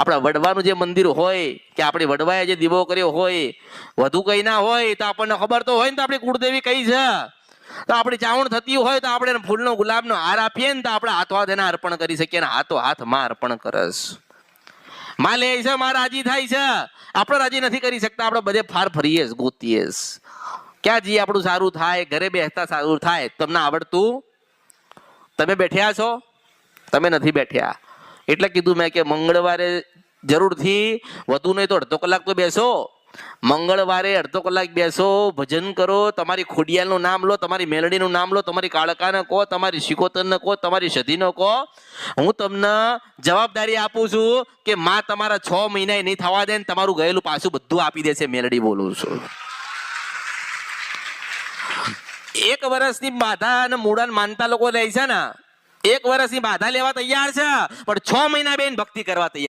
આપણા વડવાનું જે મંદિર હોય કે આપણે વડવાએ જે દીવો કર્યો હોય, વધુ કઈ ના હોય તો આપણને ખબર તો હોય ને તો આપણી કુળદેવી કઈ છે, તો આપણી ચાવણ થતી હોય તો આપણે ફૂલનો ગુલાબનો હાર આપીએ ને તો આપણે હાથો હાથ એના અર્પણ કરી શકીએ ને હાથો હાથ માં અર્પણ કરસ. માં લે છે, માં રાજી થાય છે, આપણે રાજી નથી કરી શકતા, આપણે બધે ફાર ફરીએ ગોતીએ ક્યાં જઈએ આપણું સારું થાય, ઘરે બેસતા સારું થાય. તમને આવડતું? તમે બેઠ્યા છો? તમે નથી બેઠ્યા એટલે કીધું મેં કે મંગળવારે જરૂરથી વધુ નહીં તો અડધો કલાક તો બેસો. મંગળવારે અડધો કલાક બેસો, ભજન કરો, તમારી ખોડિયાલનું નામ લો, તમારી મેલડીનું નામ લો, તમારી કાળકાને કહો, તમારી શિકોતરને કહો, તમારી સધીનો કહો. હું તમને જવાબદારી આપું છું કે માં તમારા 6 મહિના નહીં થવા દે ને તમારું ગયેલું પાછું બધું આપી દેશે. મેલડી બોલું છું. 1 વર્ષની બાધા અને મૂળન માનતા લોકો લે છે ને, 1 વર્ષની બાધા લેવા તૈયાર છે પણ 6 મહિના બેન ભક્તિ કરવા તૈયાર.